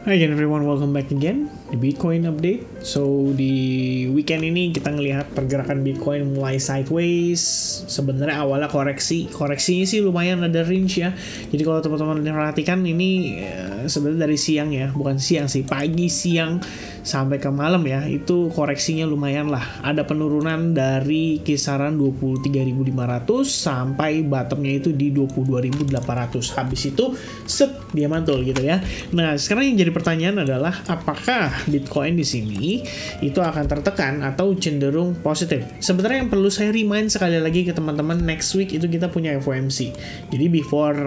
Hi again everyone, welcome back again di Bitcoin Update. So di weekend ini kita ngelihat pergerakan Bitcoin mulai sideways. Sebenarnya awalnya koreksinya sih lumayan ada range ya. Jadi kalau teman-teman perhatikan ini sebenarnya dari siang ya, bukan siang sih, pagi, siang sampai ke malam ya, itu koreksinya lumayan lah. Ada penurunan dari kisaran 23.500 sampai bottomnya itu di 22.800. Habis itu set dia mantul gitu ya. Nah, sekarang yang jadi pertanyaan adalah apakah Bitcoin di sini itu akan tertekan atau cenderung positif? Sebenarnya yang perlu saya remind sekali lagi ke teman-teman, next week itu kita punya FOMC. Jadi before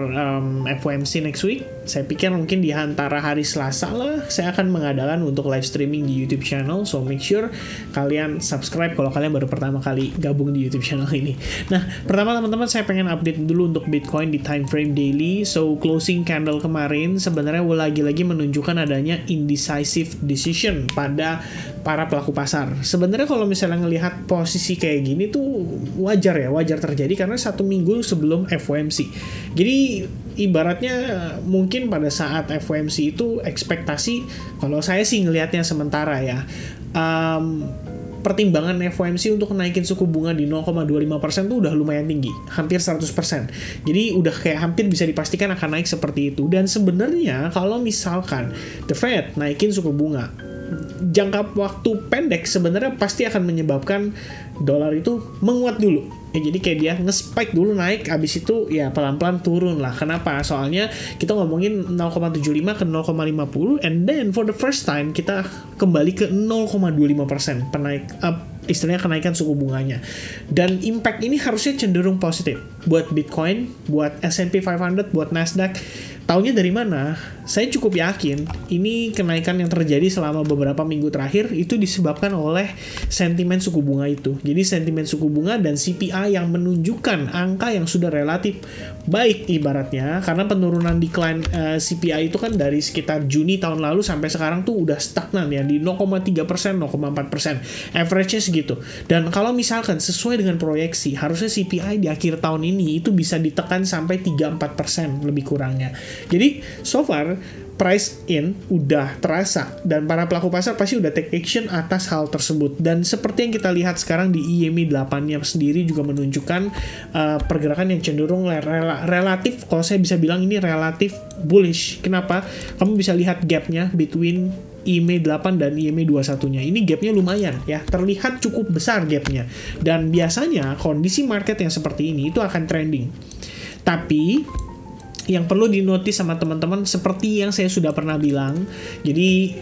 FOMC next week, saya pikir mungkin di antara hari Selasa lah saya akan mengadakan untuk live streaming di YouTube channel. So make sure kalian subscribe kalau kalian baru pertama kali gabung di YouTube channel ini. Nah, pertama teman-teman saya pengen update dulu untuk Bitcoin di time frame daily. So closing candle kemarin sebenarnya lagi-lagi menunjukkan adanya indecisive decision pada para pelaku pasar. Sebenarnya kalau misalnya ngelihat posisi kayak gini tuh wajar terjadi karena 1 minggu sebelum FOMC. Jadi ibaratnya mungkin pada saat FOMC itu ekspektasi, kalau saya sih ngelihatnya sementara ya, pertimbangan FOMC untuk naikin suku bunga di 0,25% tuh udah lumayan tinggi, hampir 100%. Jadi udah kayak hampir bisa dipastikan akan naik seperti itu. Dan sebenarnya kalau misalkan The Fed naikin suku bunga, jangka waktu pendek sebenarnya pasti akan menyebabkan dolar itu menguat dulu. Ya, jadi kayak dia nge-spike dulu naik, abis itu ya pelan-pelan turun lah. Kenapa? Soalnya kita ngomongin 0,75 ke 0,50 and then for the first time kita kembali ke 0,25% istilahnya kenaikan suku bunganya. Dan impact ini harusnya cenderung positif buat Bitcoin, buat S&P 500, buat Nasdaq. Taunya dari mana? Saya cukup yakin ini kenaikan yang terjadi selama beberapa minggu terakhir itu disebabkan oleh sentimen suku bunga itu. Jadi sentimen suku bunga dan CPI yang menunjukkan angka yang sudah relatif baik ibaratnya, karena penurunan decline CPI itu kan dari sekitar Juni tahun lalu sampai sekarang tuh udah stagnan ya di 0,3%, 0,4%. Average-nya segitu. Dan kalau misalkan sesuai dengan proyeksi, harusnya CPI di akhir tahun ini itu bisa ditekan sampai 3-4% lebih kurangnya. Jadi so far price in udah terasa dan para pelaku pasar pasti udah take action atas hal tersebut. Dan seperti yang kita lihat sekarang di EMA 8-nya sendiri juga menunjukkan pergerakan yang cenderung relatif, kalau saya bisa bilang ini relatif bullish. Kenapa? Kamu bisa lihat gapnya between EMA 8 dan EMA 21-nya. Ini gapnya lumayan ya, terlihat cukup besar gapnya. Dan biasanya kondisi market yang seperti ini itu akan trending. Tapi yang perlu dinotis sama teman-teman seperti yang saya sudah pernah bilang. Jadi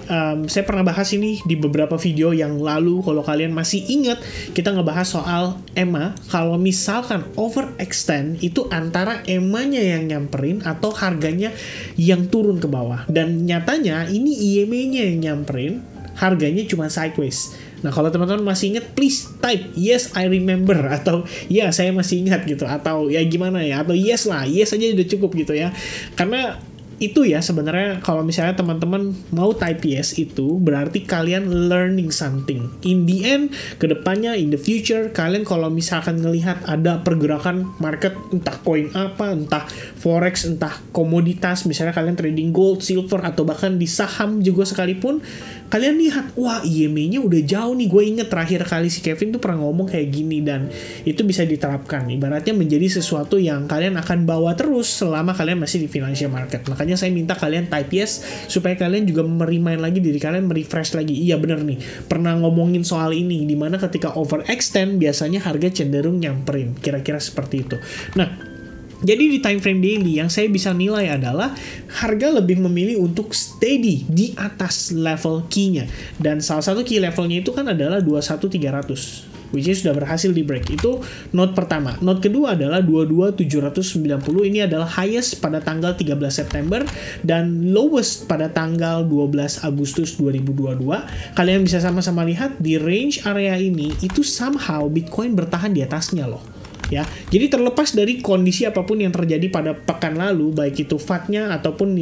saya pernah bahas ini di beberapa video yang lalu. Kalau kalian masih ingat, kita ngebahas soal EMA. Kalau misalkan overextend itu antara EMA-nya yang nyamperin atau harganya yang turun ke bawah. Dan nyatanya ini IMA-nya yang nyamperin, harganya cuma sideways. Nah, kalau teman-teman masih ingat, please type yes I remember, atau ya saya masih ingat gitu, atau ya gimana ya, atau yes lah, yes aja udah cukup gitu ya. Karena itu ya sebenarnya kalau misalnya teman-teman mau type yes itu berarti kalian learning something. In the end, kedepannya, in the future, kalian kalau misalkan ngelihat ada pergerakan market, entah koin apa, entah forex, entah komoditas, misalnya kalian trading gold, silver, atau bahkan di saham juga sekalipun, kalian lihat, wah IMA-nya udah jauh nih. Gue inget terakhir kali si Kevin tuh pernah ngomong kayak gini, dan itu bisa diterapkan. Ibaratnya menjadi sesuatu yang kalian akan bawa terus selama kalian masih di financial market. Makanya saya minta kalian type yes, supaya kalian juga merimain lagi diri kalian, merefresh lagi. Iya bener nih, pernah ngomongin soal ini, dimana ketika overextend biasanya harga cenderung nyamperin. Kira-kira seperti itu. Nah, jadi di time frame daily yang saya bisa nilai adalah harga lebih memilih untuk steady di atas level key-nya. Dan salah satu key levelnya itu kan adalah 21.300. Which is sudah berhasil di break. Itu note pertama. Note kedua adalah 22.790. Ini adalah highest pada tanggal 13 September dan lowest pada tanggal 12 Agustus 2022. Kalian bisa sama-sama lihat di range area ini itu somehow Bitcoin bertahan di atasnya loh. Ya, jadi terlepas dari kondisi apapun yang terjadi pada pekan lalu, baik itu FAD-nya ataupun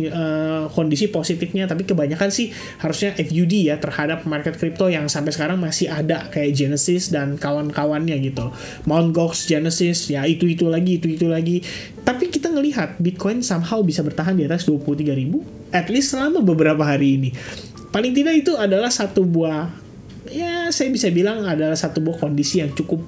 kondisi positifnya, tapi kebanyakan sih harusnya FUD ya terhadap market crypto yang sampai sekarang masih ada kayak Genesis dan kawan-kawannya gitu. Mt. Gox, Genesis, ya itu lagi. Tapi kita ngelihat Bitcoin somehow bisa bertahan di atas 23.000 at least selama beberapa hari ini. Paling tidak itu adalah satu buah, ya saya bisa bilang adalah satu buah kondisi yang cukup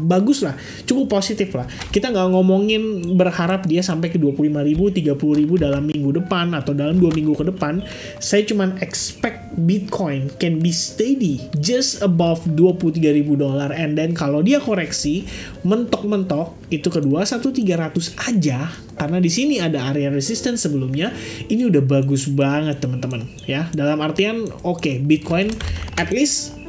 bagus lah, cukup positif lah. Kita nggak ngomongin berharap dia sampai ke 25.000, 30.000 dalam minggu depan atau dalam 2 minggu ke depan. Saya cuman expect Bitcoin can be steady just above $23.000, and then kalau dia koreksi mentok-mentok itu ke 21.300 aja, karena di sini ada area resistance sebelumnya. Ini udah bagus banget teman-teman ya. Dalam artian oke, Bitcoin at least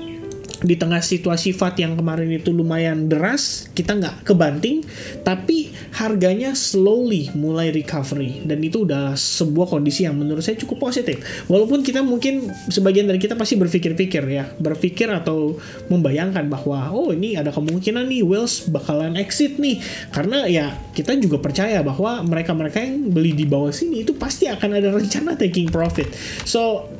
di tengah situasi FUD yang kemarin itu lumayan deras, kita nggak kebanting, tapi harganya slowly mulai recovery, dan itu udah sebuah kondisi yang menurut saya cukup positif. Walaupun kita mungkin, sebagian dari kita pasti berpikir atau membayangkan bahwa oh ini ada kemungkinan nih whales bakalan exit nih, karena ya kita juga percaya bahwa mereka-mereka yang beli di bawah sini itu pasti akan ada rencana taking profit. So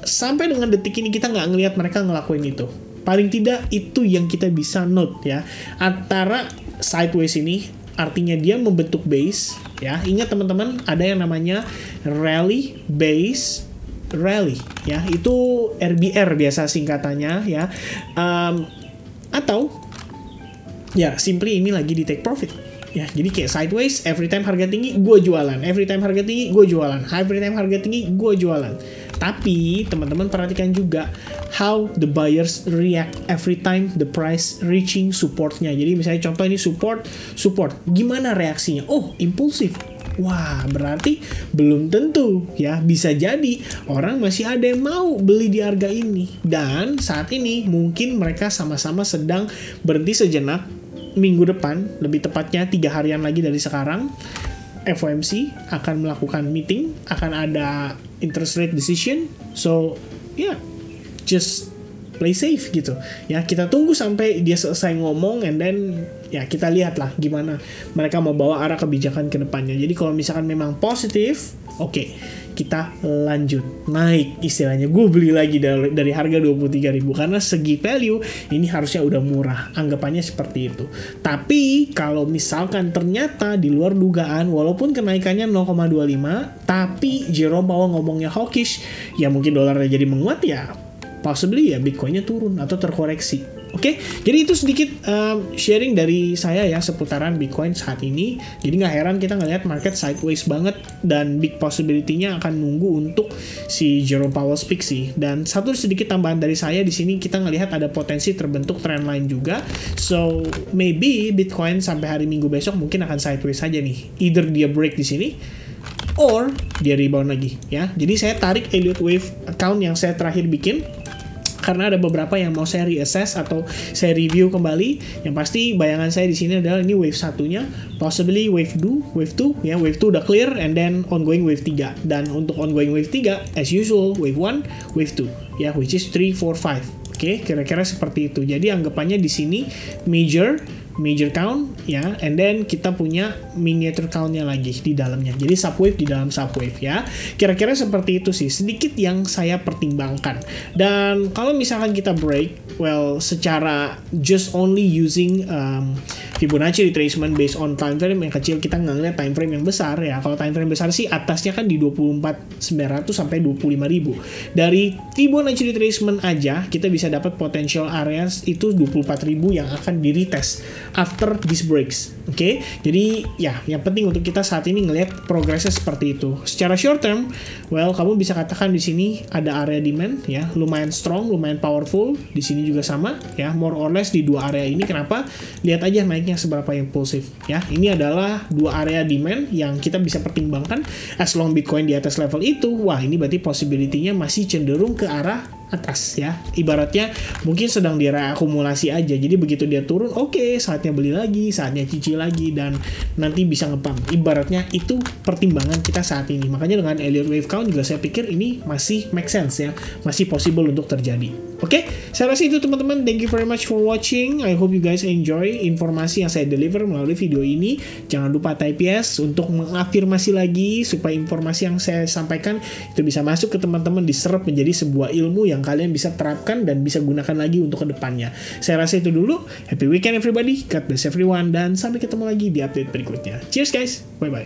sampai dengan detik ini kita nggak ngelihat mereka ngelakuin itu. Paling tidak itu yang kita bisa note ya. Antara sideways ini artinya dia membentuk base ya. Ingat teman-teman, ada yang namanya rally base rally ya. Itu RBR biasa singkatannya ya. Atau ya simply ini lagi di take profit. Ya, jadi kayak sideways, every time harga tinggi gue jualan, every time harga tinggi gue jualan, every time harga tinggi gue jualan. Tapi teman-teman perhatikan juga how the buyers react every time the price reaching supportnya. Jadi misalnya contoh ini support, gimana reaksinya? Oh, impulsif. Wah, berarti belum tentu ya, bisa jadi orang masih ada yang mau beli di harga ini. Dan saat ini mungkin mereka sama-sama sedang berhenti sejenak. Minggu depan, lebih tepatnya 3 harian lagi dari sekarang, FOMC akan melakukan meeting, akan ada interest rate decision. So, yeah, just play safe gitu. Ya, kita tunggu sampai dia selesai ngomong, and then ya kita lihatlah gimana mereka mau bawa arah kebijakan ke depannya. Jadi kalau misalkan memang positif, oke, kita lanjut naik, istilahnya gue beli lagi dari harga 23.000, karena segi value ini harusnya udah murah, anggapannya seperti itu. Tapi kalau misalkan ternyata di luar dugaan, walaupun kenaikannya 0,25 tapi Jerome Powell ngomongnya hawkish, ya mungkin dolarnya jadi menguat, ya possibly ya Bitcoinnya turun atau terkoreksi. Oke, jadi itu sedikit sharing dari saya ya seputaran Bitcoin saat ini. Jadi nggak heran kita ngelihat market sideways banget, dan big possibility-nya akan nunggu untuk si Jerome Powell speak sih. Dan satu sedikit tambahan dari saya di sini, kita ngelihat ada potensi terbentuk trend line juga. So maybe Bitcoin sampai hari Minggu besok mungkin akan sideways saja nih. Either dia break di sini, or dia rebound lagi ya. Jadi saya tarik Elliott Wave account yang saya terakhir bikin, karena ada beberapa yang mau saya reassess atau saya review kembali. Yang pasti bayangan saya di sini adalah ini wave satunya, possibly wave 2 ya, wave 2 udah clear, and then ongoing wave 3. Dan untuk ongoing wave 3 as usual wave 1, wave 2 ya, which is 3, 4, 5. Oke, kira-kira seperti itu. Jadi anggapannya di sini major count ya, and then kita punya miniature countnya lagi di dalamnya. Jadi subwave di dalam subwave ya. Kira-kira seperti itu sih sedikit yang saya pertimbangkan. Dan kalau misalkan kita break, well, secara just only using Fibonacci retracement based on time frame yang kecil, kita nggak ngeliat time frame yang besar ya. Kalau time frame besar sih atasnya kan di 24.900 sampai 25.000. Dari Fibonacci retracement aja kita bisa dapat potential areas itu 24.000 yang akan di retest after this breaks. Oke, jadi ya yang penting untuk kita saat ini ngelihat progresnya seperti itu. Secara short term, well, kamu bisa katakan di sini ada area demand ya, lumayan strong, lumayan powerful. Di sini juga sama ya, more or less di dua area ini. Kenapa? Lihat aja naiknya seberapa impulsif ya. Ini adalah dua area demand yang kita bisa pertimbangkan. As long Bitcoin di atas level itu, wah ini berarti possibility-nya masih cenderung ke arah atas ya. Ibaratnya mungkin sedang di area akumulasi aja. Jadi begitu dia turun, oke, saatnya beli lagi, saatnya cicil lagi, dan nanti bisa ngepump. Ibaratnya itu pertimbangan kita saat ini. Makanya dengan Elliott Wave Count juga saya pikir ini masih make sense ya, masih possible untuk terjadi. Oke, saya rasa itu teman-teman. Thank you very much for watching. I hope you guys enjoy informasi yang saya deliver melalui video ini. Jangan lupa type yes untuk mengafirmasi lagi supaya informasi yang saya sampaikan itu bisa masuk ke teman-teman, diserap menjadi sebuah ilmu yang kalian bisa terapkan dan bisa gunakan lagi untuk kedepannya. Saya rasa itu dulu. Happy weekend everybody. God bless everyone. Dan sampai ketemu lagi di update berikutnya. Cheers guys. Bye-bye.